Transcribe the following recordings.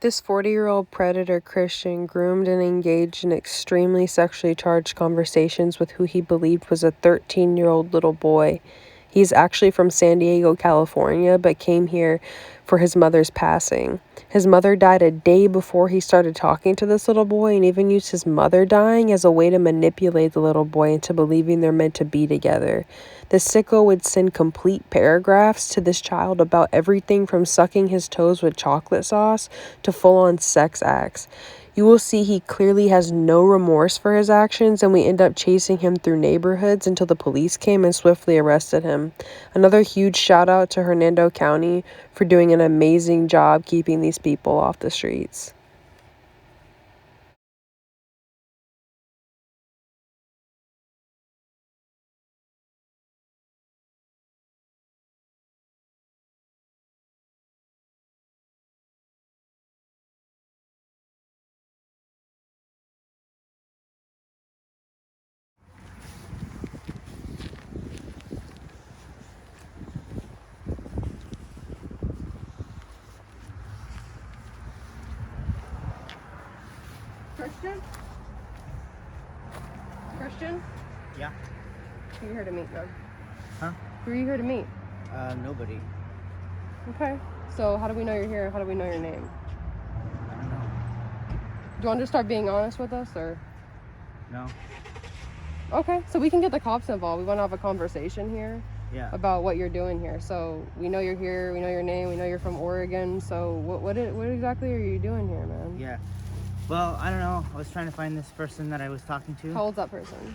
This 40-year-old predator Christian groomed and engaged in extremely sexually charged conversations with who he believed was a 13-year-old little boy. He's actually from San Diego, California, but came here for his mother's passing. His mother died a day before he started talking to this little boy, and even used his mother dying as a way to manipulate the little boy into believing they're meant to be together. The sicko would send complete paragraphs to this child about everything from sucking his toes with chocolate sauce to full-on sex acts. You will see he clearly has no remorse for his actions, and we end up chasing him through neighborhoods until the police came and swiftly arrested him. Another huge shout out to Hernando County for doing an amazing job keeping these people off the streets. Christian? Yeah. Who are you here to meet, Doug? Huh? Who are you here to meet? Nobody. Okay. So how do we know you're here? How do we know your name? I don't know. Do you want to just start being honest with us, or? No. Okay, so we can get the cops involved. We want to have a conversation here. Yeah. About what you're doing here. So we know you're here, we know your name, we know you're from Oregon. So what exactly are you doing here, man? Yeah. Well, I don't know. I was trying to find this person that I was talking to. How old's that person?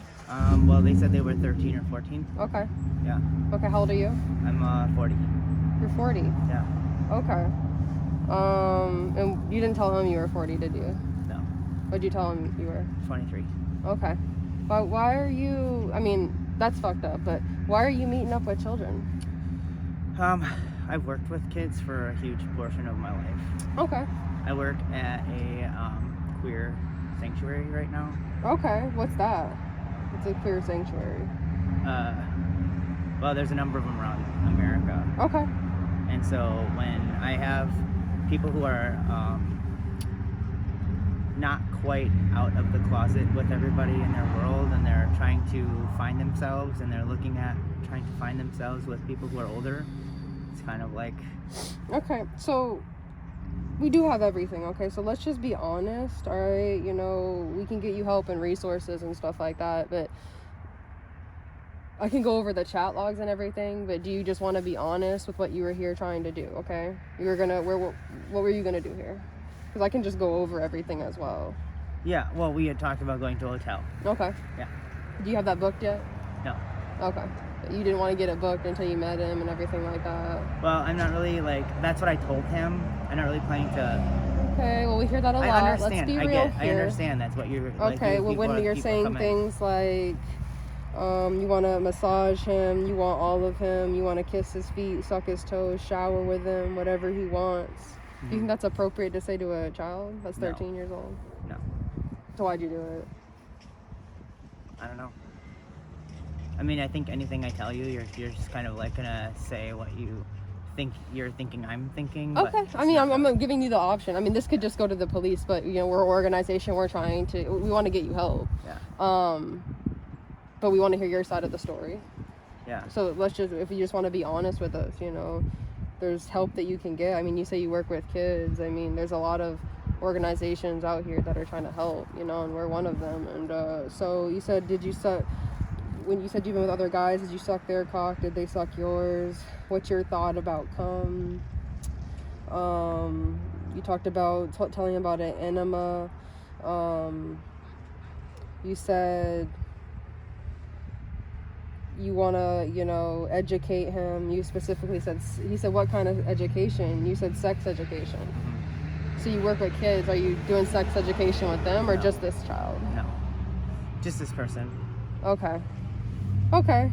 Well, they said they were 13 or 14. Okay. Yeah. Okay, how old are you? I'm 40. You're 40? Yeah. Okay. And you didn't tell him you were 40, did you? No. What'd you tell him you were? 23. Okay. But why are you, I mean, that's fucked up, but why are you meeting up with children? I've worked with kids for a huge portion of my life. Okay. I work at a queer sanctuary right now. Okay, what's that? It's a queer sanctuary. Well, there's a number of them around America. Okay. And so when I have people who are not quite out of the closet with everybody in their world, and they're trying to find themselves, and they're looking at trying to find themselves with people who are older, it's kind of like... Okay, so we do have everything, okay? So let's just be honest, all right? You know, we can get you help and resources and stuff like that, but I can go over the chat logs and everything, but do you just want to be honest with what you were here trying to do, okay? You were gonna, what were you gonna do here? Because I can just go over everything as well. Yeah, well, we had talked about going to a hotel. Okay. Yeah. Do you have that booked yet? No. Okay. You didn't want to get it booked until you met him and everything like that? Well, I'm not really, like, that's what I told him. I'm not really planning to... Okay, well, we hear that a lot. I understand. Let's be real here. I understand that's what you're... Okay, like, well, when you're saying things like... you want to massage him, you want all of him, you want to kiss his feet, suck his toes, shower with him, whatever he wants. Do you think that's appropriate to say to a child that's 13 years old? No. So why'd you do it? I don't know. I mean, I think anything I tell you, you're just kind of like gonna say what you think you're thinking I'm thinking. Okay. I mean, I'm giving you the option. I mean, this could just go to the police, but, you know, we're an organization, we want to get you help. Yeah. But we want to hear your side of the story. Yeah. So let's just, if you just want to be honest with us, you know, there's help that you can get. I mean, you say you work with kids. I mean, there's a lot of organizations out here that are trying to help, you know, and we're one of them. And so you said, when you said you've been with other guys, did you suck their cock? Did they suck yours? What's your thought about cum? You talked about telling about an enema. You said you want to, you know, educate him. You specifically said, he said, what kind of education? You said sex education. Mm-hmm. So you work with kids. Are you doing sex education with them, or just this child? No. Just this person. Okay. Okay.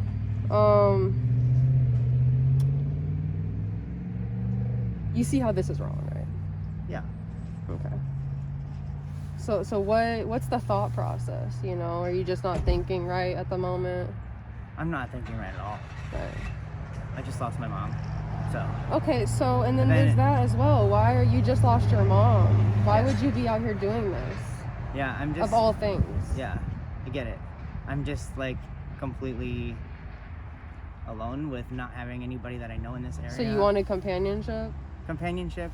You see how this is wrong, right? Yeah. Okay. So what's the thought process, you know? Are you just not thinking right at the moment? I'm not thinking right at all. Right. I just lost my mom. So. Okay, so, and then And then there's that as well. Why are you just lost your mom? Why Yeah. would you be out here doing this? Yeah, I'm just... Of all things. Yeah, I get it. I'm just, like, completely alone with not having anybody that I know in this area. So you wanted companionship? Companionship.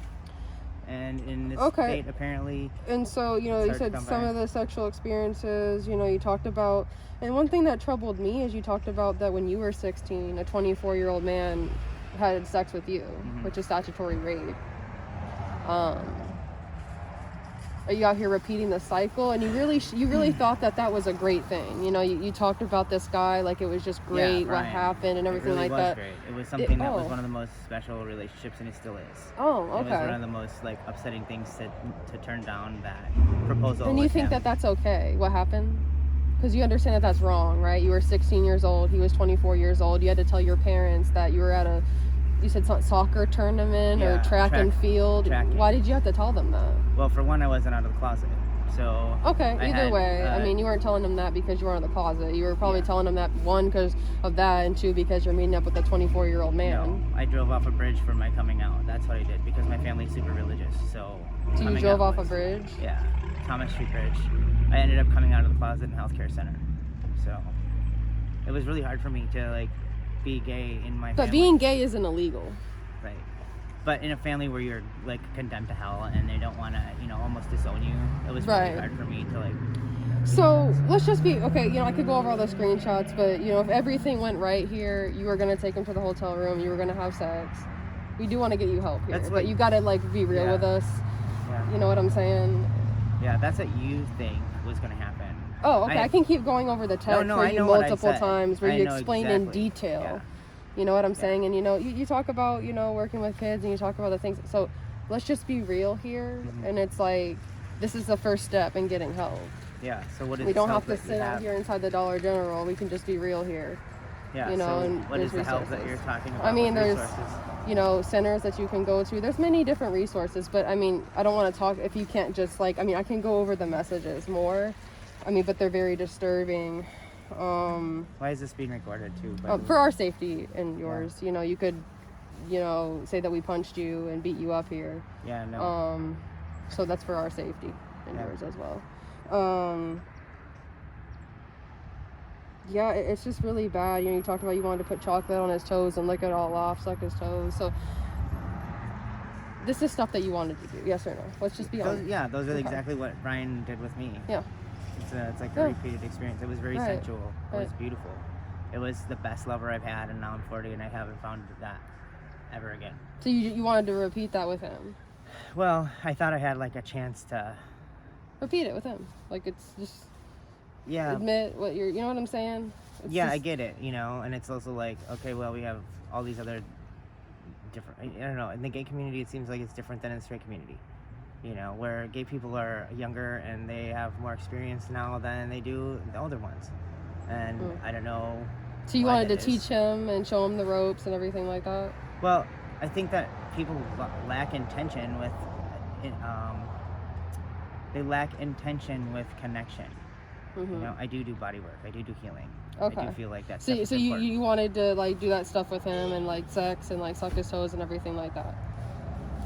And in this Okay. state, apparently... And so, you know, it's you hard to said come some by. of the sexual experiences, you know, you talked about... And one thing that troubled me is you talked about that when you were 16, a 24-year-old man had sex with you, Mhm. which is statutory rape. Are you out here repeating the cycle? And you really thought that was a great thing. You know, you talked about this guy like it was just great, Yeah, what Brian. happened and everything It really like was that. Great. It was something that was oh. one of the most special relationships, and it still is. Oh, It was one okay. of the most, like, upsetting things to turn down that proposal. And you with think him. that that's okay? What happened? Because you understand that that's wrong, right? You were 16 years old. He was 24 years old. You had to tell your parents that you were at you said soccer tournament or track and field. Tracking. Why did you have to tell them that? Well, for one, I wasn't out of the closet. So Okay, either way. I mean, you you weren't telling them that because you were in the closet. You were probably Yeah. telling them that, one, because of that, and two, because you're meeting up with a 24-year-old man. No, I drove off a bridge for my coming out. That's what I did because my family's super religious. So So you coming drove out off a was- bridge? Yeah, Thomas Street Bridge. I ended up coming out of the closet in a healthcare center. So it was really hard for me to, like, be gay in my But family. being gay isn't illegal. Right. But in a family where you're, like, condemned to hell and they don't want to, you know, almost disown you, it was really Right. hard for me to, like... So let's just be, okay, you know, I could go over all the screenshots, but, you know, if everything went right here, you were going to take him to the hotel room, you were going to have sex. We do want to get you help here, That's but what- you got to, like, be real Yeah. with us. Yeah. You know what I'm saying? Yeah, that's what you think was going to happen. Oh, okay. I can keep going over the text No, for I you know what I multiple said. times where I you know explained in exactly. detail. Yeah. You know what I'm saying? And, you know, you talk about, you know, working with kids and you talk about the things. So let's just be real here. Mhm. And it's like, this is the first step in getting help. Yeah, so what is We don't the have help to that you sit out have? here inside the Dollar General. We can just be real here. Yeah, you know, so and what is there's the help that resources. you're talking about? I mean, with there's, resources? you know, centers that you can go to. There's many different resources, but I mean, I don't want to talk if you can't just, like, I mean, I can go over the messages more. I mean, but they're very disturbing. Why is this being recorded too? by the way? For our safety and yours, you know, you could, you know, say that we punched you and beat you up here. Yeah, no. So that's for our safety and Yeah. yours as well. Yeah, it's just really bad. You know, you talked about you wanted to put chocolate on his toes and lick it all off, suck his toes. So this is stuff that you wanted to do, yes or no? Let's just be honest. Those are Okay. exactly what Brian did with me. Yeah. It's like Yeah. a repeated experience. It was very Right. sensual. It was Right. beautiful. It was the best lover I've had, and now I'm 40 and I haven't found that ever again. So you wanted to repeat that with him? Well, I thought I had, like, a chance to... Repeat it with him. Like, it's just Yeah. admit what you know what I'm saying? It's Yeah, just, I get it, you know, and it's also like, okay, well, we have all these other different, I don't know, in the gay community, it seems like it's different than in the straight community, you know, where gay people are younger and they have more experience now than they do the older ones, and I don't know. So you why wanted to that teach is. him and show him the ropes and everything like that? Well, I think that people lack intention with, they lack intention with connection. You know, I do body work. I do healing. Okay. I do feel like that's So you wanted to, like, do that stuff with him and, like, sex and, like, suck his toes and everything like that?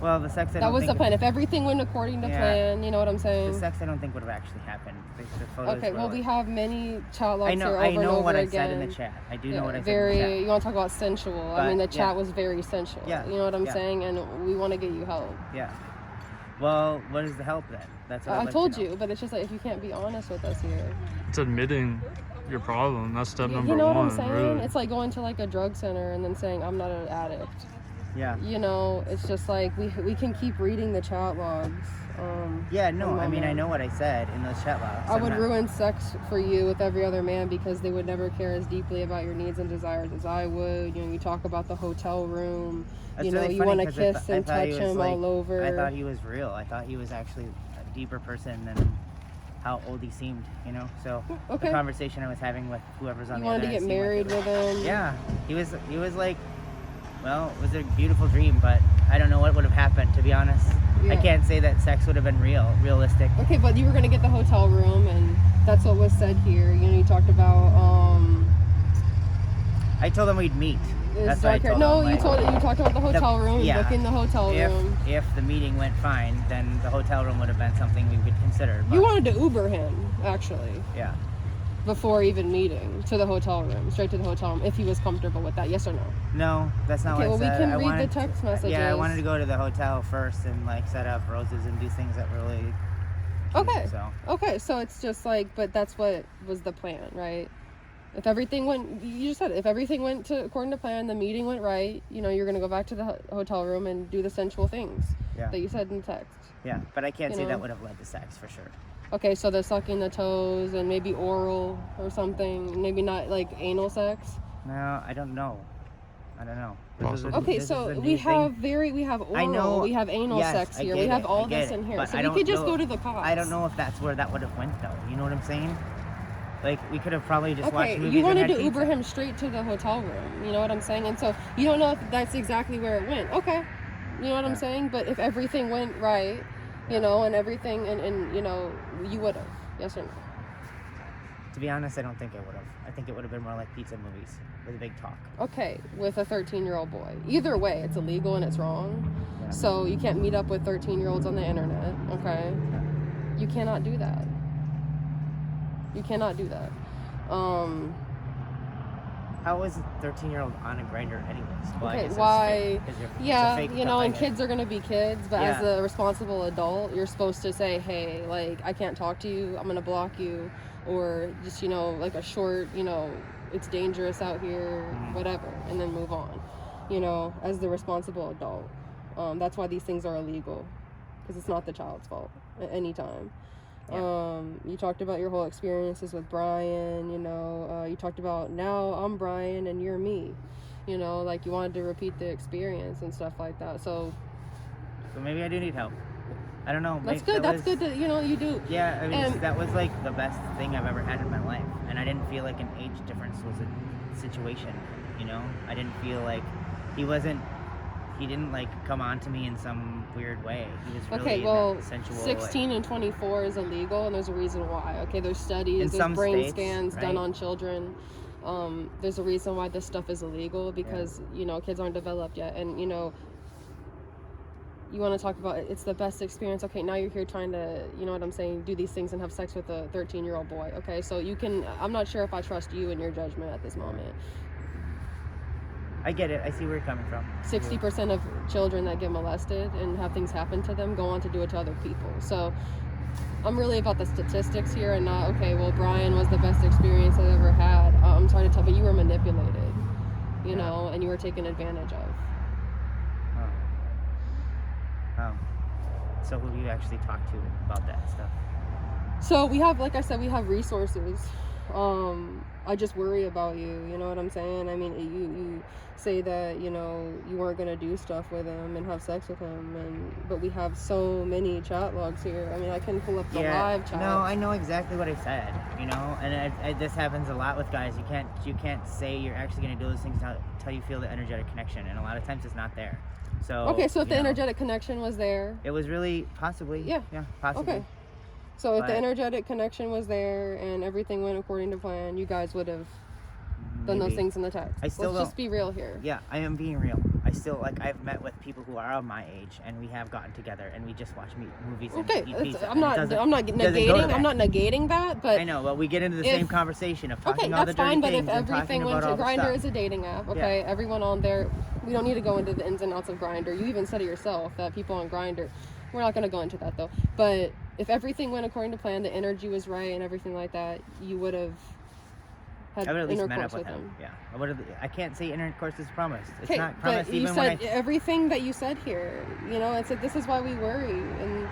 Well, the sex I That don't was the think plan. If everything went according to Yeah. plan, you know what I'm saying? the sex I don't think would have actually happened. The photos Okay, were well, like- we have many chat logs I know. here over I and know over what I again. said in the chat. I do know what I said very, in the chat. you want to talk about sensual. I mean, But, the chat yeah. was very sensual. Yeah, You know what I'm yeah. saying? And we want to get you help. Yeah. Well, what is the help then? That's what I'd I like told to know. you, but it's just like, if you can't be honest with us here. It's admitting your problem. That's step number You know one. what I'm saying? Really. It's like going to, like, a drug center and then saying, I'm not an addict. Yeah. You know, it's just like, we can keep reading the chat logs. Yeah. No. from I mean, I Mama. know what I said in those chat logs. I I'm would not- ruin sex for you with every other man because they would never care as deeply about your needs and desires as I would. You know, you talk about the hotel room. That's You know, really you funny want to 'cause kiss I and thought he touch was, him like- all over. I thought he was real. I thought he was actually a deeper person than how old he seemed. You know. So Okay. the conversation I was having with whoever's on You the wanted other to get end seemed like married it was- with him. Yeah. He was like, well, it was a beautiful dream, but I don't know what would have happened, to be honest. I Yeah. can't say that sex would have been realistic. Okay, but you were going to get the hotel room, and that's what was said here. You know, you talked about, I told him we'd meet. That's what I dark hair. told No, him, you talked about the hotel room, yeah. booking the hotel room. If the meeting went fine, then the hotel room would have been something we could consider. You wanted to Uber him, actually. Yeah. Before even meeting, to the hotel room, straight to the hotel room, if he was comfortable with that. Yes or no? No, that's not Okay, what I well, said. we can I read wanted the text messages. Yeah, I wanted to go to the hotel first and like set up roses and do things that really cute, Okay. so. Okay, so it's just like, but that's what was the plan, right? If everything went, you just said it, if everything went according to plan, the meeting went right, you know, you're going to go back to the hotel room and do the sensual things that you said in the text. Yeah, but I can't say that would have led to sex for sure. Okay, so the sucking the toes and maybe oral or something, maybe not like anal sex. No, I don't know. Okay, so we have oral, I know, we have anal sex here, we have all this in here, so we could just go to the cops. I don't know if that's where that would have went though. You know what I'm saying? Like we could have probably just watched movies. You wanted and had to Uber pizza. him straight to the hotel room. You know what I'm saying? And so you don't know if that's exactly where it went. Okay, you know what I'm saying? But if everything went right, you know, and everything, and you know, you would have. Yes or no? To be honest, I don't think I would have. I think it would have been more like pizza movies with a big talk. Okay, with a 13-year-old boy. Either way, it's illegal and it's wrong. Yeah. So you can't meet up with 13-year-olds on the internet. Okay, you cannot do that. You cannot do that. How is a 13-year-old on a grinder anyways? Well, Okay, I guess why? Yeah, You know, and kids are gonna be kids, but as a responsible adult, you're supposed to say, hey, like, I can't talk to you, I'm gonna block you, or just, you know, like a short, you know, it's dangerous out here, whatever, and then move on, you know, as the responsible adult. That's why these things are illegal, because it's not the child's fault at any time. You talked about your whole experiences with Brian, you know, you talked about now I'm Brian and you're me, you know, like you wanted to repeat the experience and stuff like that. So maybe I do need help. I don't know. That's good. That's good that, you know, you do. Yeah, I mean, that was like the best thing I've ever had in my life. And I didn't feel like an age difference was a situation, you know? I didn't feel like he didn't like come on to me in some weird way. He was really in that sensual 16 and 24 is illegal, and there's a reason why. Okay, there's studies, there's brain scans done on children. There's a reason why this stuff is illegal, because you know, kids aren't developed yet. And you know, you want to talk about it's the best experience. Okay, now you're here trying to, you know what I'm saying, do these things and have sex with a 13-year-old boy. Okay, so you can, I'm not sure if I trust you in your judgment at this moment. I get it. I see where you're coming from. 60% of children that get molested and have things happen to them go on to do it to other people. So I'm really about the statistics here and not, okay, well, Brian was the best experience I've ever had. I'm trying to tell, but you were manipulated, you know, and you were taken advantage of. So who do you actually talk to about that stuff? So we have, like I said, we have resources. I just worry about you, you know what I'm saying? I mean, you say that, you know, you weren't going to do stuff with him and have sex with him, but we have so many chat logs here. I mean, I can pull up the live chat. No, I know exactly what I said, you know, and this happens a lot with guys. You can't say you're actually going to do those things until you feel the energetic connection, and a lot of times it's not there. So okay, so if the energetic connection was there, it was really possibly possibly. Okay, so if the energetic connection was there and everything went according to plan, you guys would have done those things in the text. Let's just be real here. Yeah, I am being real. I still, like, I've met with people who are of my age, and we have gotten together, and we just watch movies and eat pizza. I'm not negating that, but I know, but we get into the same conversation of talking all the dirty things. Okay, that's fine, but if everything went to Grindr is a dating app, okay, everyone on there, we don't need to go into the ins and outs of Grindr. You even said it yourself that people on Grindr, we're not going to go into that though, but if everything went according to plan, the energy was right and everything like that, you would have had I would at least met intercourse up with him. Yeah, I can't say intercourse is promised. It's okay, not promised. But you said everything that you said here. You know, it's this is why we worry. And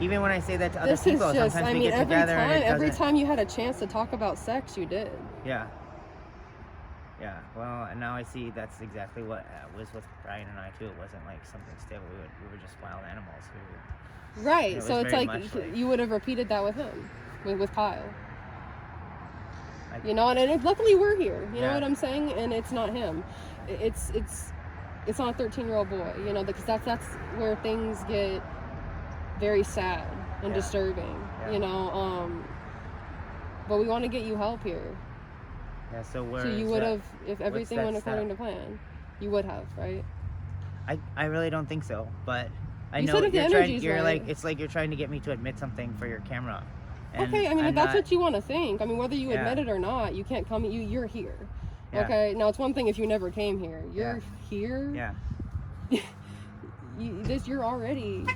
even when I say that to other people, sometimes we get together. Every time you had a chance to talk about sex, you did. Yeah. Yeah. Well, and now I see that's exactly what was with Brian and I too. It wasn't like something stable. We were just wild animals. Right. So it's like you would have repeated that with him, with Kyle. You know, and luckily we're here. You know what I'm saying? And it's not him. It's not a 13-year-old boy. You know, because that's where things get very sad and disturbing. You know, but we want to get you help here. Yeah, so where So you is would that? have, if everything that went according step? to plan, you would have, right? I really don't think so, but I You know said if the you're trying. energy's You're right. like, it's like you're trying to get me to admit something for your camera. And Okay, I mean, I'm if that's not, what you want to think, I mean, whether you Yeah. admit it or not, you can't come. You're here. Yeah. Okay. Now it's one thing if you never came here. You're here. Yeah. You're already.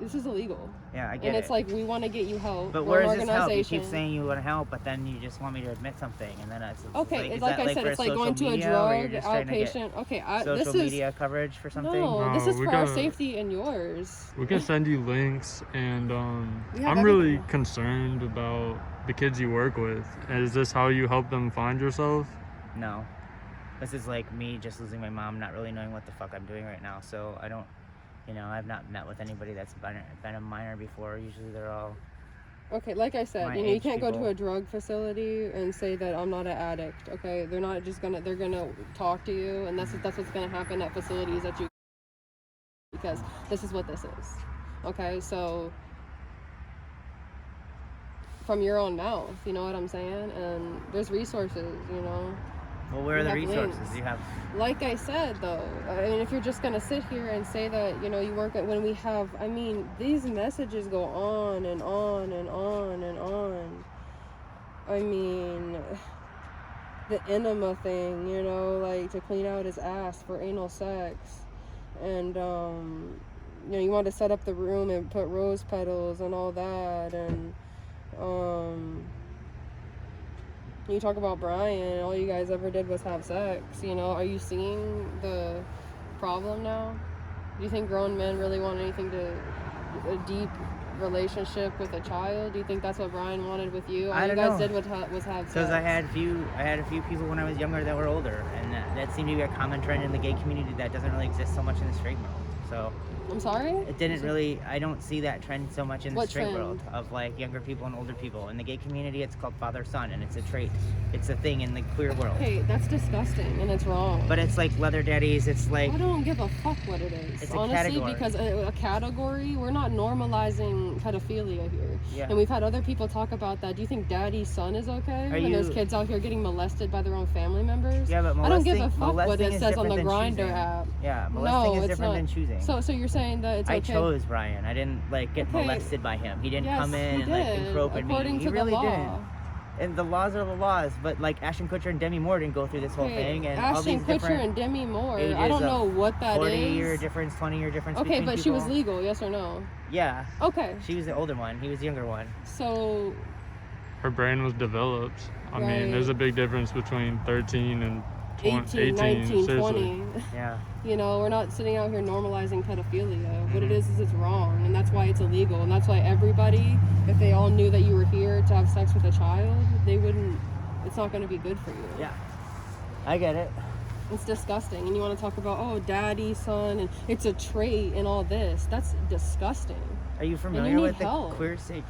This is illegal. Yeah, I get And it's it. like we want to get you help. But We're an where's this help? You organization. keep saying you want to help, but then you just want me to admit something, and then it's Okay, is like that I said, for it's like social going to a media, or you're drug just trying to get outpatient. Okay, social this is media coverage for something. no, this No, is we for our got- safety and yours. We can send you links, and We have I'm really everything. concerned about the kids you work with. Is this how you help them find yourself? No, this is like me just losing my mom, not really knowing what the fuck I'm doing right now. So I don't, I've not met with anybody that's been a minor before. Usually they're all. Okay, like I said, My you age can't go to people. a drug facility and say that I'm not an addict. Okay, they're not just gonna. They're gonna talk to you, and that's what's gonna happen at facilities that you. Because this is what this is. Okay, so from your own mouth, you know what I'm saying? And there's resources, Well, where are We the have resources? links. You have. Like I said, though, I mean, if you're just gonna sit here and say that, you work at when we have, I mean, these messages go on and on and on and on. I mean, the enema thing, like to clean out his ass for anal sex, and you want to set up the room and put rose petals and all that, and you talk about Brian, all you guys ever did was have sex, are you seeing the problem now? Do you think grown men really want anything a deep relationship with a child? Do you think that's what Brian wanted with you? All I you don't guys know. did was have sex. Because I had a few people when I was younger that were older, and that seemed to be a common trend in the gay community that doesn't really exist so much in the straight world. So I'm sorry? it didn't really. I don't see that trend so much in the What straight trend? world of like younger people and older people. In the gay community, it's called father-son, and it's a trait. It's a thing in the queer world. Hey, that's disgusting and it's wrong. But it's like leather daddies. It's like I don't give a fuck what it is. It's a honestly, category. because a category, we're not normalizing pedophilia here. Yeah. And we've had other people talk about that. Do you think daddy's son is okay? Are when there's you- kids out here getting molested by their own family members? Yeah, but I don't give a molesting- fuck what molesting it is says on the different than Grindr choosing. app. Yeah, molesting No, is it's different not. than choosing. So you're saying that it's I okay? chose Brian. I didn't like get Okay. molested by him. He didn't Yes, come in he and like did, encroach in me. according He to really the law. didn't. And the laws are the laws, but like Ashton Kutcher and Demi Moore didn't go through this whole Okay, thing, and all Ashton these Kutcher different and Demi Moore. I ages don't of know what that is. 40-year difference, 20-year difference. Okay, between but she was people. legal, yes or no? Yeah, Okay, she was the older one. He was the younger one. so Her brain was developed. I Right. mean, there's a big difference between 13 and 18, 19, seriously. 20. Yeah. We're not sitting out here normalizing pedophilia. What it is it's wrong, and that's why it's illegal. And that's why everybody, if they all knew that you were here to have sex with a child, they wouldn't, it's not going to be good for you. Yeah. I get it. It's disgusting. And you want to talk about, oh, daddy, son, and it's a trait and all this. That's disgusting. Are you familiar need with the help. queer state?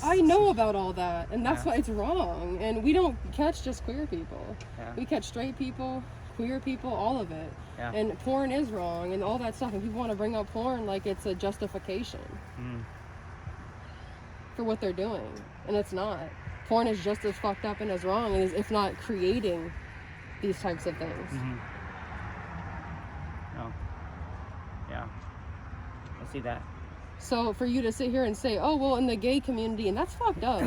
I know about all that, and that's Yeah. why it's wrong. And we don't catch just queer people. Yeah. We catch straight people, queer people, all of it. Yeah. And porn is wrong and all that stuff. And people want to bring up porn like it's a justification Mm. for what they're doing. And it's not. Porn is just as fucked up and as wrong as if not creating these types of things. Mm-hmm. No. Yeah. I see that. So for you to sit here and say, oh, well, in the gay community, and that's fucked up.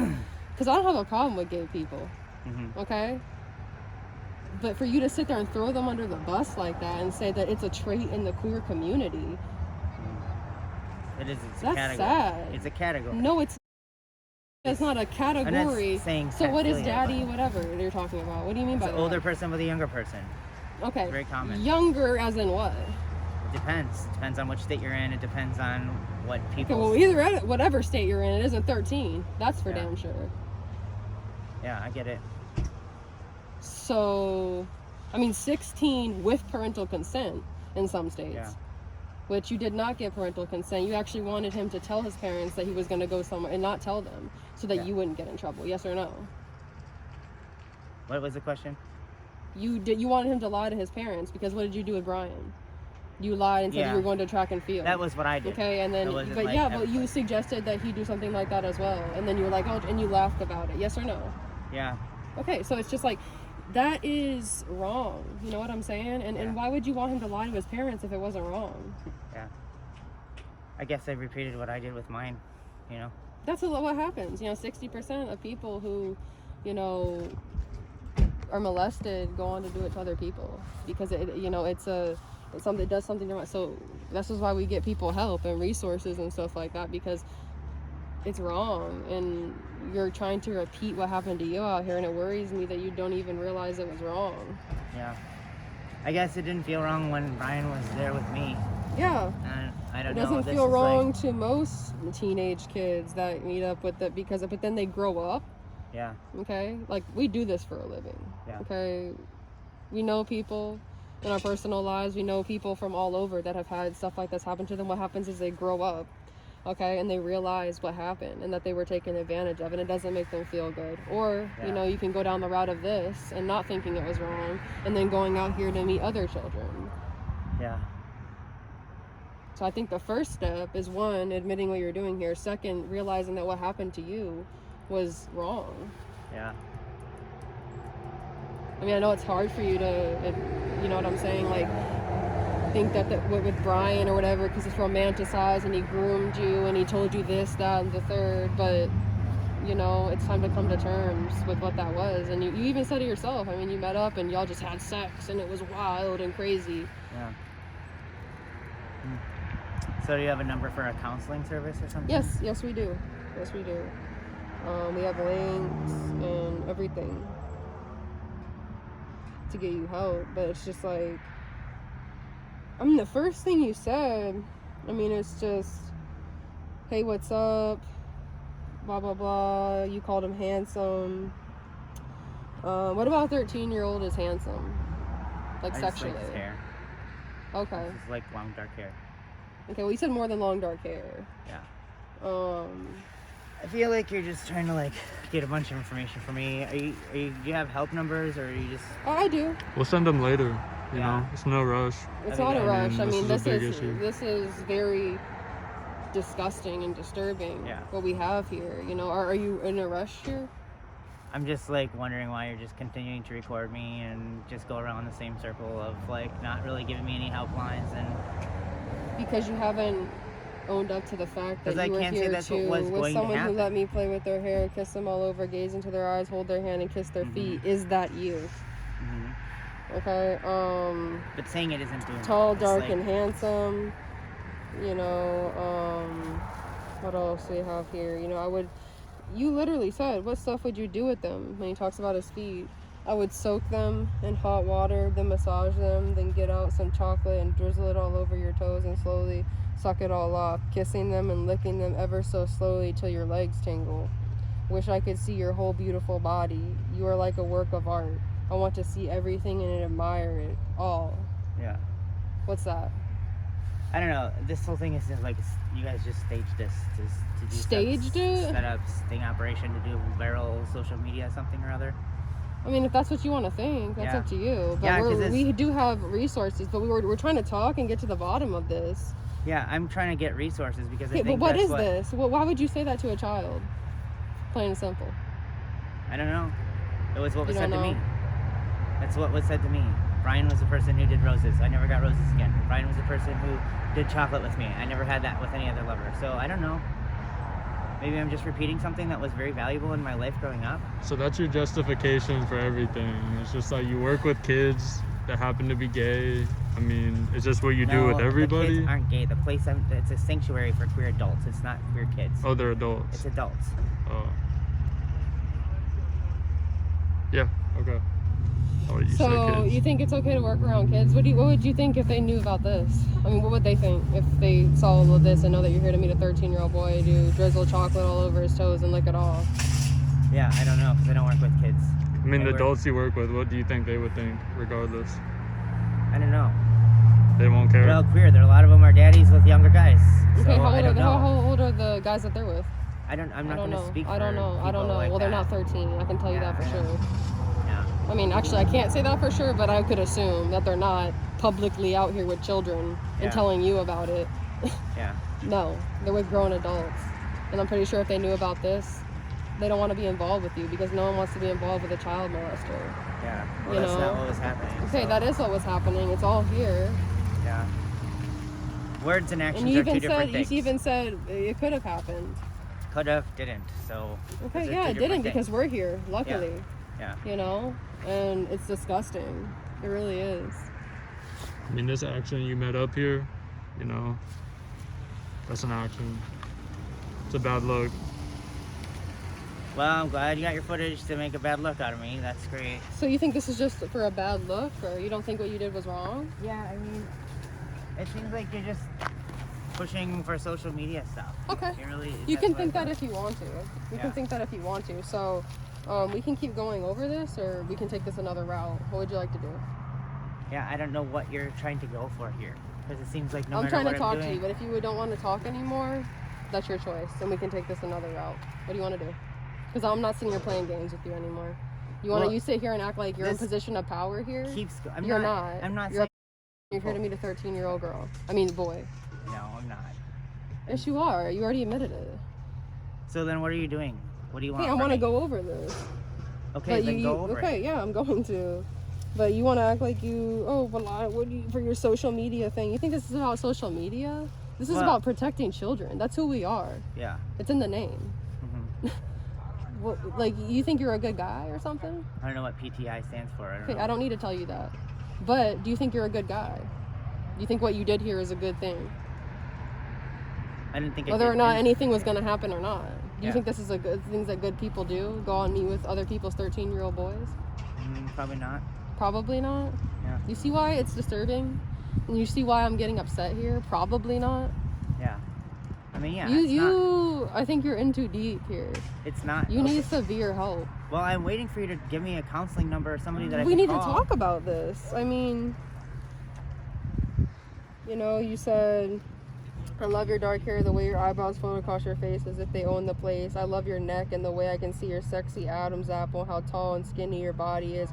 Because I don't have a problem with gay people. Mm-hmm. Okay? But for you to sit there and throw them under the bus like that and say that it's a trait in the queer community, It is. It's a that's category. sad. It's a category. No, it's not a I'm category. not saying So what is pedophilia, daddy, but whatever you're talking about? What do you mean It's by an that? older person with a younger person. Okay. Very common. Younger as in what? It depends. It depends on which state you're in. It depends on what Okay, people. well, either at whatever state you're in, it isn't 13. That's for Yeah. damn sure. Yeah, I get it. So, I mean, 16 with parental consent in some states. Yeah. Which you did not get parental consent. You actually wanted him to tell his parents that he was going to go somewhere and not tell them so that Yeah. you wouldn't get in trouble. Yes or no? What was the question? You wanted him to lie to his parents because what did you do with Brian? You lied and said Yeah. you were going to track and field. That was what I did. Okay, and then, That wasn't but like yeah, but you everybody. suggested that he do something like that as well, and then you were like, oh, and you laughed about it. Yes or no? Yeah. Okay, so it's just like, that is wrong. You know what I'm saying? And why would you want him to lie to his parents if it wasn't wrong? Yeah. I guess I repeated what I did with mine, you know? That's what happens. 60% of people who, are molested go on to do it to other people because it's something, it does something to. So this is why we get people help and resources and stuff like that, because it's wrong and you're trying to repeat what happened to you out here, and it worries me that you don't even realize it was wrong. Yeah. I guess it didn't feel wrong when Brian was there with me. Yeah. And I don't know. It doesn't feel wrong to most teenage kids that meet up with it but then they grow up. Yeah. Okay? Like, we do this for a living. Yeah. Okay? We know people in our personal lives. We know people from all over that have had stuff like this happen to them. What happens is they grow up, okay, and they realize what happened and that they were taken advantage of, and it doesn't make them feel good. Or, you can go down the route of this and not thinking it was wrong, and then going out here to meet other children. Yeah. So I think the first step is, one, admitting what you're doing here. Second, realizing that what happened to you was wrong. Yeah. I mean, I know it's hard for you to, you know what I'm saying, like, think that with Brian or whatever, because it's romanticized and he groomed you and he told you this, that, and the third, but, it's time to come to terms with what that was. And you even said it yourself. I mean, you met up and y'all just had sex and it was wild and crazy. Yeah. So do you have a number for a counseling service or something? Yes, we do. Yes, we do. We have links and everything to get you help, but it's just like, I mean, the first thing you said, it's just, hey, what's up, blah, blah, blah, you called him handsome. What about a 13-year-old is handsome? Like, sexually? Just like his hair. Okay. It's like long, dark hair. Okay, well, you said more than long, dark hair. Yeah. I feel like you're just trying to, get a bunch of information for me. Do you have help numbers, or are you just... Oh, I do. We'll send them later. You know, it's no rush. It's not a rush. I mean, this is very disgusting and disturbing. Yeah. What we have here. Are you in a rush here? I'm just wondering why you're just continuing to record me and just go around the same circle of not really giving me any helplines, and because you haven't owned up to the fact that you were here too with someone who let me play with their hair, kiss them all over, gaze into their eyes, hold their hand, and kiss their feet. Is that you? Okay. But saying it isn't doing tall, dark, and handsome. What else do we have here? You literally said, what stuff would you do with them? When he talks about his feet, I would soak them in hot water, then massage them, then get out some chocolate and drizzle it all over your toes and slowly suck it all off, kissing them and licking them ever so slowly till your legs tingle. Wish I could see your whole beautiful body. You are like a work of art. I want to see everything and admire it all. Yeah. What's that? I don't know. This whole thing is just you guys just staged this to do staged it? Set up sting operation to do viral social media something or other. I mean, if that's what you want to think, that's up to you. But we do have resources, but we're trying to talk and get to the bottom of this. Yeah, I'm trying to get resources because I think but what is this? Well, why would you say that to a child? Plain and simple. I don't know. It was what was said to me. That's what was said to me. Brian was the person who did roses. I never got roses again. Brian was the person who did chocolate with me. I never had that with any other lover. So I don't know. Maybe I'm just repeating something that was very valuable in my life growing up. So that's your justification for everything. It's just like you work with kids that happen to be gay. I mean, it's just what you do with everybody. The kids aren't gay. The place it's a sanctuary for queer adults. It's not queer kids. Oh, they're adults. It's adults. Oh. Yeah. Okay. So you think it's okay to work around kids? What would you think if they knew about this? I mean, what would they think if they saw all of this and know that you're here to meet a 13-year-old boy, do drizzle chocolate all over his toes and lick it off? Yeah, I don't know, because I don't work with kids. I mean, the adults you work with, what do you think they would think, regardless? I don't know. They won't care? They're all queer. A lot of them are daddies with younger guys. Okay, so how old are the guys that they're with? I'm not going to speak for I don't know. Well, they're not 13. I can tell you that for sure. I mean, actually, I can't say that for sure, but I could assume that they're not publicly out here with children and telling you about it. Yeah. No, they're with grown adults. And I'm pretty sure if they knew about this, they don't want to be involved with you because no one wants to be involved with a child molester. Yeah. Well, that's not what was happening. Okay, so. that is what was happening. It's all here. Yeah. Words and actions And you are two different things. You even said it could have happened. Could have, didn't. So. Okay, yeah, it didn't because we're here, luckily. Yeah. You know, and it's disgusting. It really is. I mean, this action you met up here, you know, that's an action. It's a bad look. Well, I'm glad you got your footage to make a bad look out of me. That's great. So you think this is just for a bad look, or you don't think what you did was wrong? Yeah, I mean, it seems like you're just pushing for social media stuff. Okay. You can think that if you want to. You can think that if you want to. So we can keep going over this, or we can take this another route. What would you like to do? Yeah, I don't know what you're trying to go for here, because it seems like I'm trying to talk to you, but if you don't want to talk anymore, that's your choice, and we can take this another route. What do you want to do? Because I'm not sitting here playing games with you anymore. You sit here and act like you're in position of power here? You're not. I'm not. You're here to meet a 13-year-old girl. I mean, boy. No, I'm not. Yes, you are. You already admitted it. So then what are you doing? What do you want? Hey, I want to go over this. Okay, then go over it. Okay, yeah, I'm going to. But you want to act like for your social media thing. You think this is about social media? This is about protecting children. That's who we are. Yeah. It's in the name. Like, you think you're a good guy or something? I don't know what PTI stands for. I don't need to tell you that. But do you think you're a good guy? Do you think what you did here is a good thing? I didn't think whether or not anything was going to happen or not. Do you think this is a good things that good people do? Go out and meet with other people's 13-year-old boys? Probably not. Probably not? Yeah. You see why it's disturbing? And you see why I'm getting upset here? Probably not. Yeah. I mean, yeah. I think you're in too deep here. It's not. You need severe help. Well, I'm waiting for you to give me a counseling number or somebody that I can We need call. to talk about this. I mean, you said, I love your dark hair, the way your eyebrows float across your face as if they own the place. I love your neck and the way I can see your sexy Adam's apple, how tall and skinny your body is.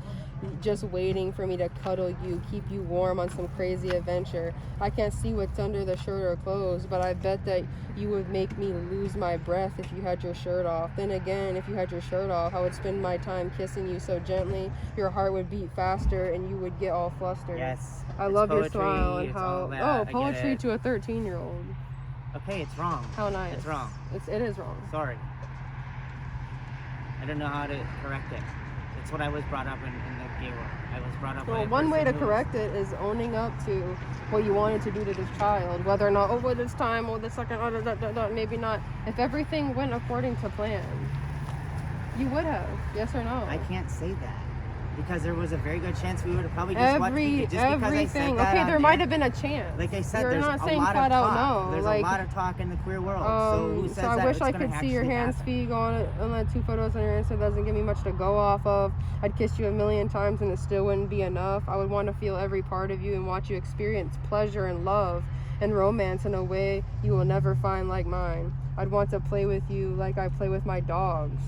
Just waiting for me to cuddle you, keep you warm on some crazy adventure. I can't see what's under the shirt or clothes, but I bet that you would make me lose my breath if you had your shirt off. Then again, if you had your shirt off, I would spend my time kissing you so gently, your heart would beat faster and you would get all flustered. Yes. I love poetry, your smile and how poetry to a 13-year-old. Okay, it's wrong. How nice. It's wrong. It is wrong. Sorry. I don't know how to correct it. It's what I was brought up in the gay world. I was brought up. Well, one way to correct it is owning up to what you wanted to do to this child. Whether or not, this time, the second, maybe not. If everything went according to plan, you would have. Yes or no? I can't say that. Because there was a very good chance we would have probably just watched it. Just because I said that okay, there might have been a chance. Like I said, You're there's not a saying lot flat of out talk. no. There's a lot of talk in the queer world. So who says that I wish it's I gonna could see your hands, happen? feet going on the 2 photos on your Insta. Doesn't give me much to go off of. I'd kiss you a million times and it still wouldn't be enough. I would want to feel every part of you and watch you experience pleasure and love and romance in a way you will never find like mine. I'd want to play with you like I play with my dogs.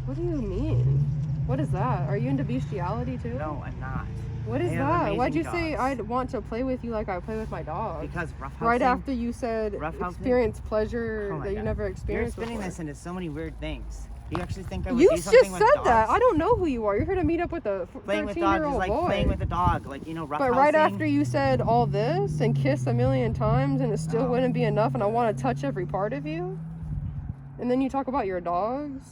What do you mean? What is that? Are you into bestiality too? No, I'm not. What is that? Why'd you say I'd want to play with you like I play with my dog? Because roughhousing. Right after you said experience pleasure that you never experienced before. You're spinning this into so many weird things. You actually think I would do something with dogs? You just said that. I don't know who you are. You're here to meet up with a 13-year-old boy. Playing with dogs is like playing with a dog. Like, roughhousing. But right after you said all this and kissed a million times and it still wouldn't be enough and I want to touch every part of you, and then you talk about your dogs.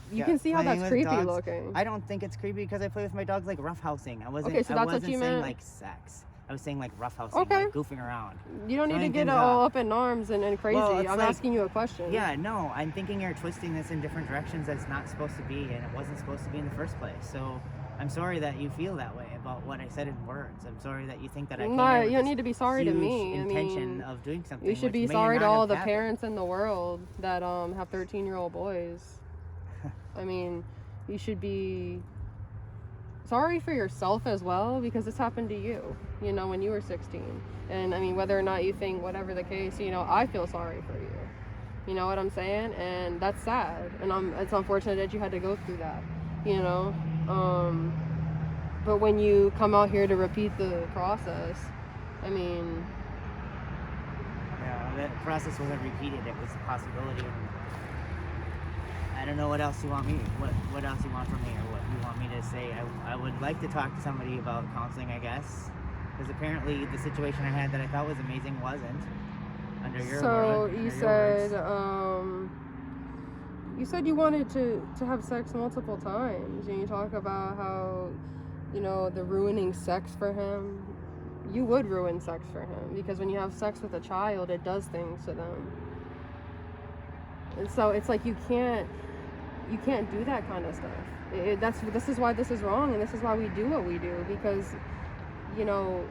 You can see how that's creepy looking. I don't think it's creepy because I play with my dogs like roughhousing. I wasn't. Okay, so that's what you meant. Like sex. I was saying like roughhousing, like goofing around. You don't need to get all up in arms and crazy. Well, I'm asking you a question. Yeah, no, I'm thinking you're twisting this in different directions that it's not supposed to be, and it wasn't supposed to be in the first place. So I'm sorry that you feel that way about what I said in words. I'm sorry that you think that I came here with you don't need to be sorry to me. Intention of doing something. You should be sorry to all the parents in the world that have 13-year-old boys. I mean, you should be sorry for yourself as well, because this happened to you, when you were 16. And I mean, whether or not you think whatever the case, I feel sorry for you. You know what I'm saying? And that's sad. And it's unfortunate that you had to go through that, but when you come out here to repeat the process, I mean... Yeah, that process wasn't repeated. It was a possibility of don't know what else you want me, what else you want from me, or what you want me to say. I would like to talk to somebody about counseling, I guess, because apparently the situation I had that I thought was amazing wasn't. Under your So word, you said you wanted to have sex multiple times, and you talk about how, you know, the ruining sex for him. You would ruin sex for him, because when you have sex with a child, it does things to them. And so it's like you can't do that kind of stuff. This is why this is wrong, and this is why we do what we do, because, you know,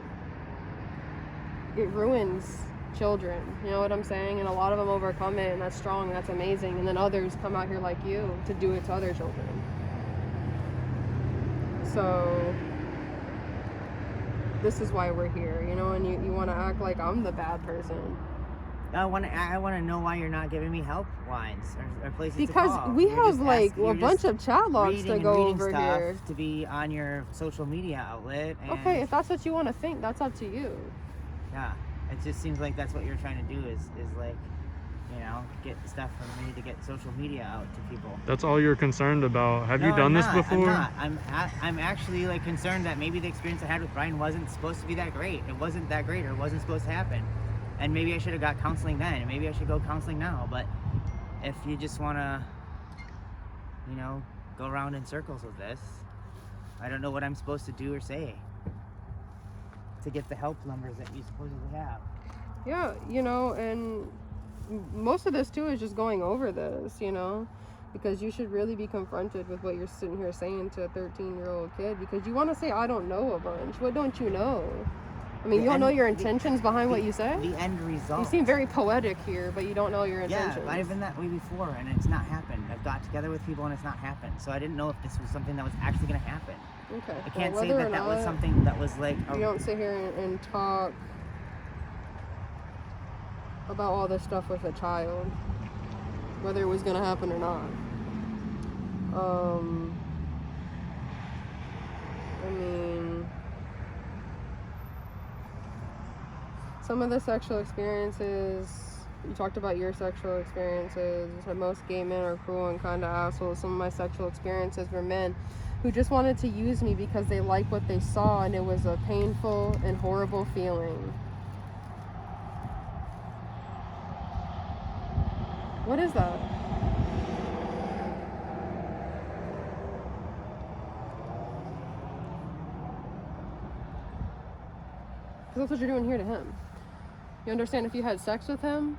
it ruins children, you know what I'm saying? And a lot of them overcome it, and that's strong, and that's amazing. And then others come out here like you to do it to other children. So this is why we're here, you know, and you want to act like I'm the bad person. I want to know why you're not giving me helplines or places because to call. we have like a bunch of chat logs to go over here to be on your social media outlet. And okay, if that's what you want to think, that's up to you. Yeah, it just seems like that's what you're trying to do is like, you know, get stuff from me to get social media out to people. That's all you're concerned about. Have you done this before? I'm not. I'm actually like concerned that maybe the experience I had with Brian wasn't supposed to be that great. It wasn't that great, or it wasn't supposed to happen. And maybe I should have got counseling then, and maybe I should go counseling now. But if you just want to, you know, go around in circles with this, I don't know what I'm supposed to do or say to get the help numbers that you supposedly have. Yeah, you know, and most of this too is just going over this, you know, because you should really be confronted with what you're sitting here saying to a 13-year-old kid, because you want to say, I don't know a bunch. What don't you know? I mean, you don't know your intentions behind what you say? The end result. You seem very poetic here, but you don't know your intentions. Yeah, I've been that way before, and it's not happened. I've got together with people, and it's not happened. So I didn't know if this was something that was actually going to happen. Okay. I can't say that that was something that was like... You don't sit here and talk about all this stuff with a child, whether it was going to happen or not. I mean... Some of the sexual experiences, you talked about your sexual experiences. You said most gay men are cruel and kind of assholes. Some of my sexual experiences were men who just wanted to use me because they liked what they saw, and it was a painful and horrible feeling. What is that? Because that's what you're doing here to him. You understand, if you had sex with him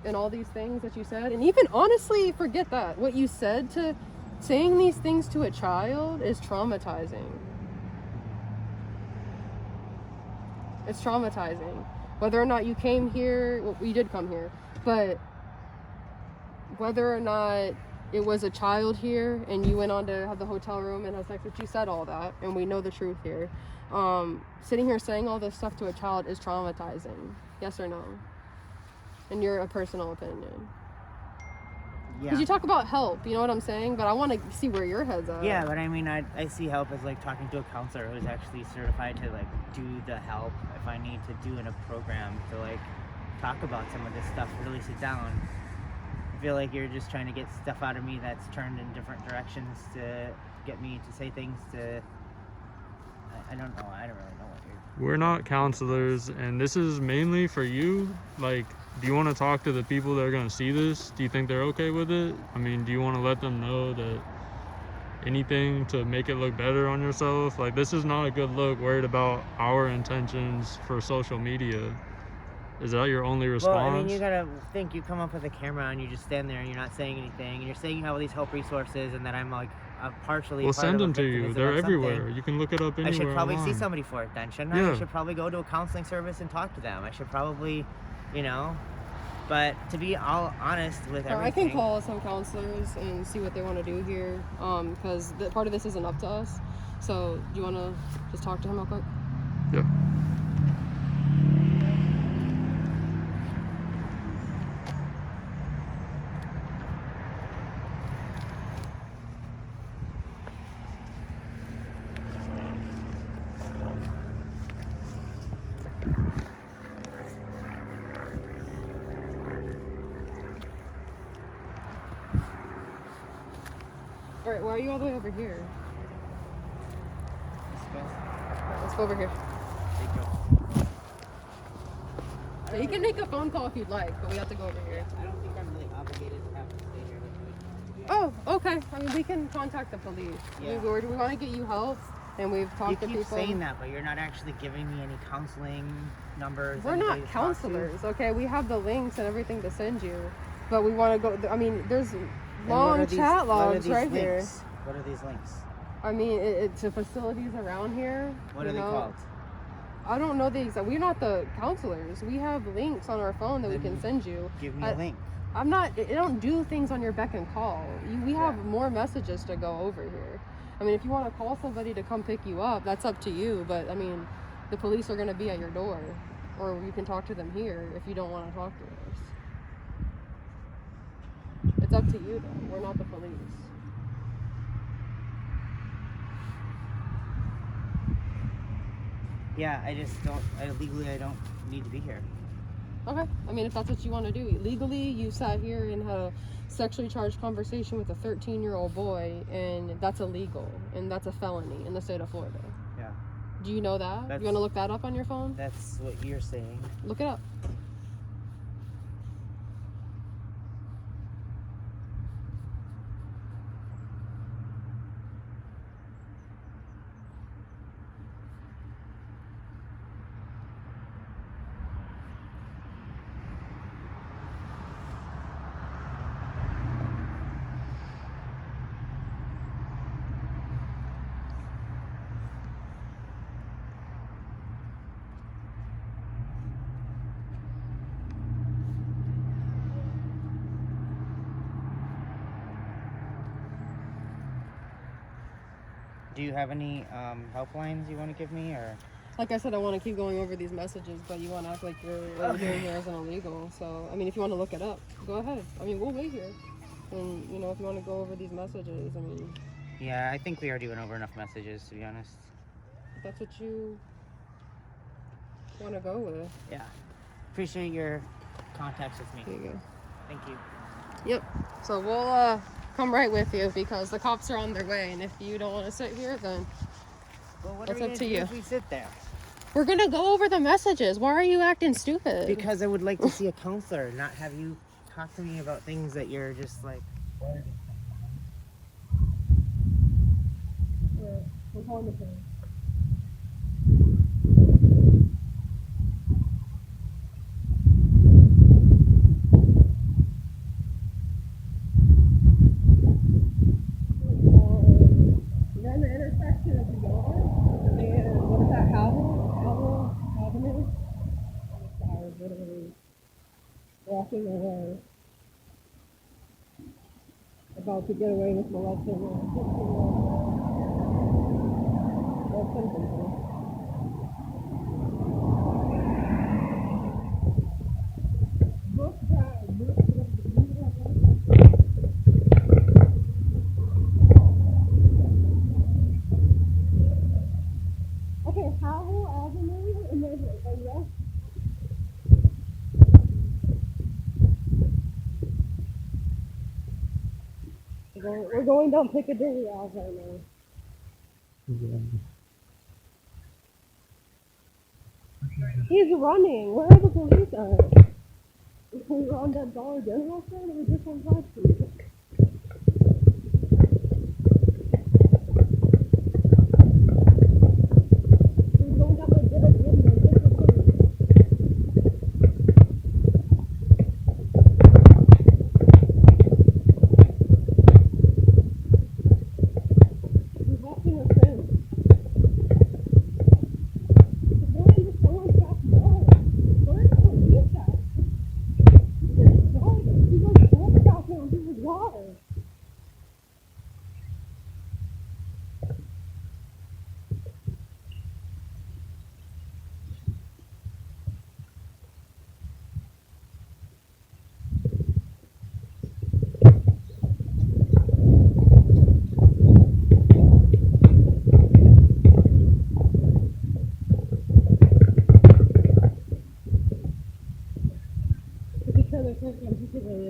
and all these things that you said, and even honestly, forget that. What you said, to saying these things to a child is traumatizing. It's traumatizing. Whether or not you came here, well, you did come here, but whether or not it was a child here and you went on to have the hotel room and have sex with, you said all that, and we know the truth here. Sitting here saying all this stuff to a child is traumatizing. Yes or no? In your personal opinion. Yeah. Because you talk about help, you know what I'm saying? But I want to see where your head's at. Yeah, but I mean, I see help as like talking to a counselor who's actually certified to like do the help if I need to do in a program to like talk about some of this stuff, really sit down. I feel like you're just trying to get stuff out of me that's turned in different directions to get me to say things to... I don't know. I don't really know what you're... We're not counselors, and this is mainly for you. Like, do you want to talk to the people that are going to see this? Do you think they're okay with it? I mean, do you want to let them know that anything to make it look better on yourself? Like, this is not a good look, worried about our intentions for social media. Is that your only response? Well, I mean, you gotta think, you come up with a camera and you just stand there and you're not saying anything, and you're saying you have all these help resources and that I'm like partially... We'll send them to you. They're everywhere. You can look it up anywhere. I should probably online. see somebody for it then, shouldn't I? Yeah. I should probably go to a counseling service and talk to them. I should probably, you know... But to be all honest with everything... I can call some counselors and see what they want to do here, because part of this isn't up to us. So, do you want to just talk to him real quick? Yeah. Alright, why are you all the way over here? Let's go over here. So you can make a phone call if you'd like, but we have to go over here. I don't think I'm really obligated to have to stay here with you. Oh, okay. I mean, we can contact the police. Yeah. We want to get you help, and we've talked to people. You keep saying that, but you're not actually giving me any counseling numbers. We're not counselors, okay? We have the links and everything to send you, but we want to go. I mean, there's long chat logs right here. What are these links? I mean, it's to facilities around here. What are they called? I don't know the exact. We're not the counselors. We have links on our phone that we can send you. Give me a link. I'm not. I don't do things on your beck and call. We have more messages to go over here. I mean, if you want to call somebody to come pick you up, that's up to you. But I mean, the police are going to be at your door, or you can talk to them here if you don't want to talk to us. It's up to you, though. We're not the police. Yeah, I just don't. Legally, I don't need to be here. Okay. I mean, if that's what you want to do. Legally, you sat here and had a sexually charged conversation with a 13-year-old boy, and that's illegal, and that's a felony in the state of Florida. Yeah. Do you know that? You want to look that up on your phone? That's what you're saying. Look it up. Do you have any helplines you want to give me, or? Like I said, I want to keep going over these messages, but you want to act like what you're doing here isn't illegal. So, I mean, if you want to look it up, go ahead. I mean, we'll wait here. And, you know, if you want to go over these messages, I mean... Yeah, I think we already went over enough messages, to be honest. If that's what you want to go with. Yeah. Appreciate your contacts with me. There you go. Thank you. Yep. So we'll come right with you because the cops are on their way, and if you don't want to sit here, then that's up to you. If we sit there? We're gonna go over the messages. Why are you acting stupid? Because I would like to see a counselor, not have you talk to me about things that you're just like. We're calling the police. You're on the intersection of the yard and what is that, Avenue? Flowers, literally walking away, about to get away with molesting a 15-year-old. Okay, Howell Avenue, and there's a yes. We're going down Piccadilly Ave right now. Yeah. He's running. Where are the police at? We were on that Dollar General side or just on Broad Street? We don't have a good idea. He's walking a fence.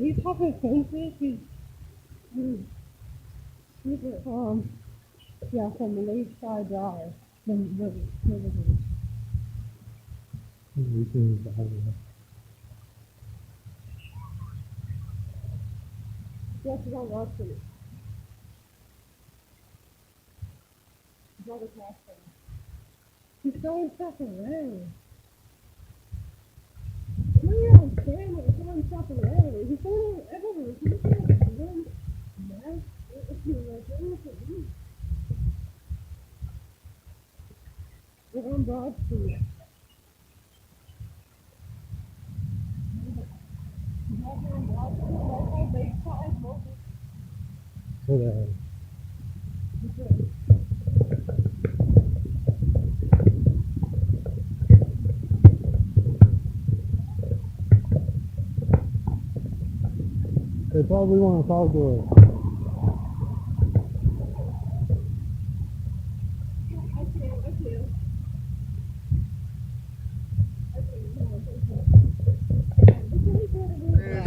He's talking fences. Yeah, from the Lakeside Drive. The Yes, you don't watch it. Brother Casper. He's throwing stuff away. No, you're on camera. He's throwing stuff away. He's throwing it everywhere. He's throwing it away. Man, if you were doing it for me. We're on Broad Street. They probably want to talk to us.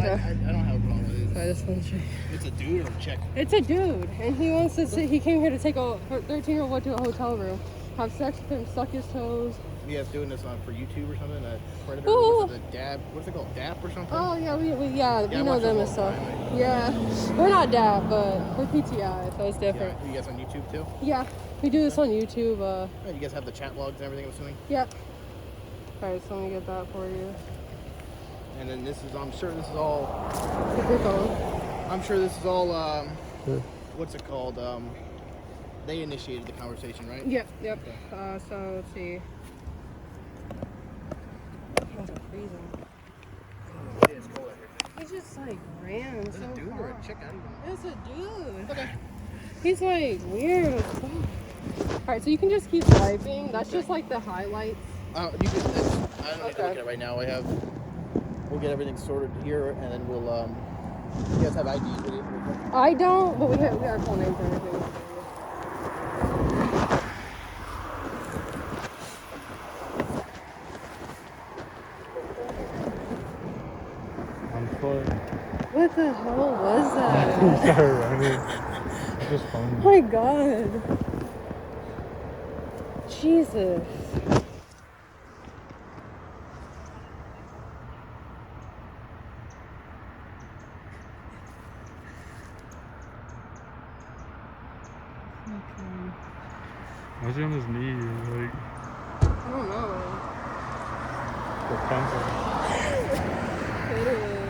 I don't have a problem with it. I just want to check. It's a dude or a chick? It's a dude, and he wants to he came here to take a 13-year-old boy to a hotel room, have sex with him, suck his toes. You guys doing this for YouTube or something? A predator? Ooh. The dab? What's it called? DAP or something? Oh yeah, we I know watch them those and all the stuff. time, right? Yeah, we're not DAP, but we're PTI, so it's different. Yeah. You guys on YouTube too? Yeah, we do this on YouTube. Yeah, you guys have the chat logs and everything, I'm assuming? Yep. Alright, so let me get that for you. And then this is, I'm sure this is all, Speakerphone. I'm sure this is all, what's it called? They initiated the conversation, right? Yep. Okay. So let's see. Guys are freezing. It is cold out here. He just like ran Is it so a dude far. or a chick? I don't even know. It's a dude. Okay. He's like weird as fuck. Alright, so you can just keep swiping. That's just like the highlights. You can, I don't need to look at it right now. We'll get everything sorted here, and then we'll, you guys have IDs with you? I don't, but we have full names and everything. On foot. What the hell was that? He started running. It's just funny. Oh my god. Jesus. Why is he on his knee? Like, I don't know. the pencil. Literally.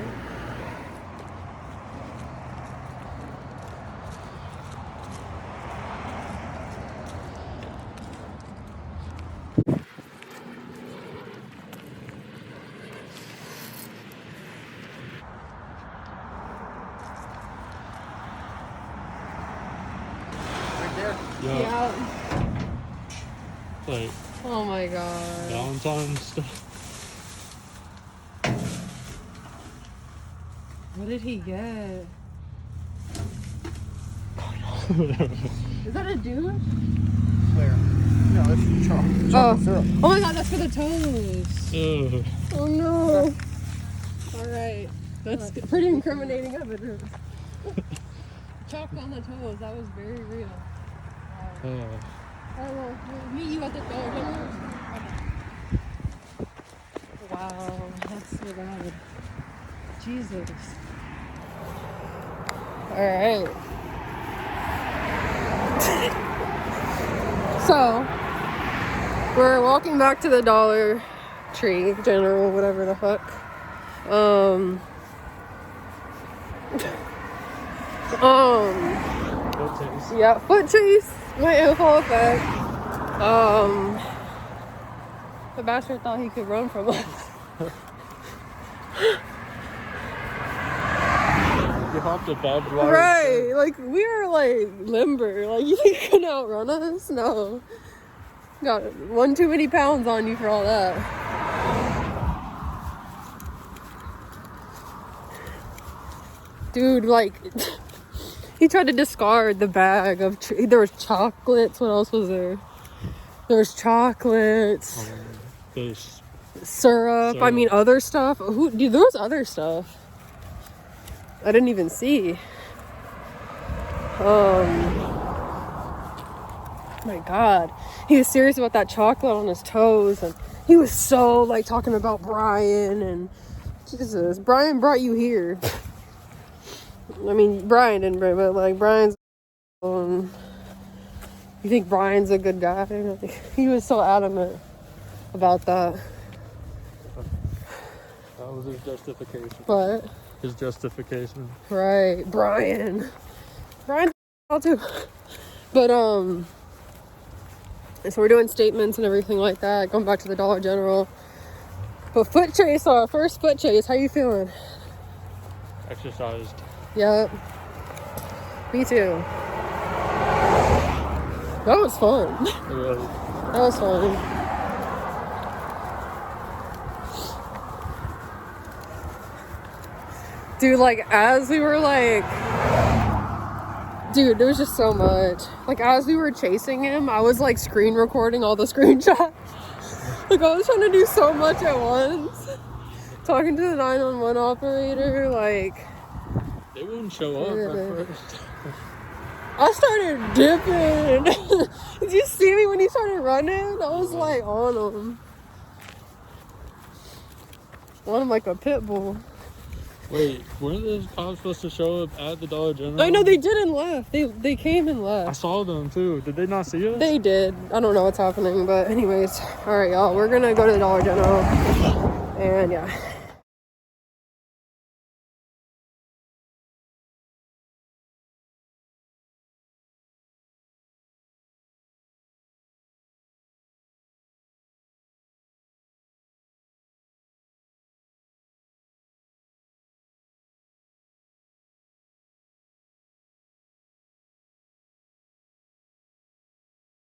Right there. Yeah. Like, Oh my god. Valentine's stuff. What did he get? Is that a dude? Where? No, that's chocolate syrup. Oh my god, that's for the toes. Ugh. Oh no. Alright. That's pretty incriminating evidence. Chalk on the toes, that was very real. Alright, well, we'll meet you at the door. Wow, that's so bad. Jesus. Alright. So, we're walking back to the Dollar Tree, General, whatever the fuck. Yeah, foot chase might have full effect. The bastard thought he could run from us. You hopped a barbed wire. Right, like we were like limber. Like you think you can outrun us? No. Got one too many pounds on you for all that. Dude, like he tried to discard the bag of there was chocolates. What else was there? There was chocolates, This. syrup. I mean, other stuff. Dude, there was other stuff I didn't even see. My God, he was serious about that chocolate on his toes, and he was so like talking about Brian, and Jesus, Brian brought you here. I mean, Brian didn't bring, but like Brian's. You think Brian's a good guy? He was so adamant about that. That was his justification. What? His justification. Right, Brian's too. But so we're doing statements and everything like that. Going back to the Dollar General. But foot chase, our first foot chase. How you feeling? Exercised. Yep. Me too. That was fun. It was. That was fun. Dude, like, as we were like... Dude, there was just so much. Like, as we were chasing him, I was like screen recording all the screenshots. Like, I was trying to do so much at once. Talking to the 911 operator, like... They wouldn't show up at first. I started dipping. Did you see me when he started running? I was like on him. On him like a pit bull. Wait, weren't those cops supposed to show up at the Dollar General? I know they did and left. They came and left. I saw them too. Did they not see us? They did. I don't know what's happening, but anyways. All right, y'all. We're gonna go to the Dollar General. And yeah.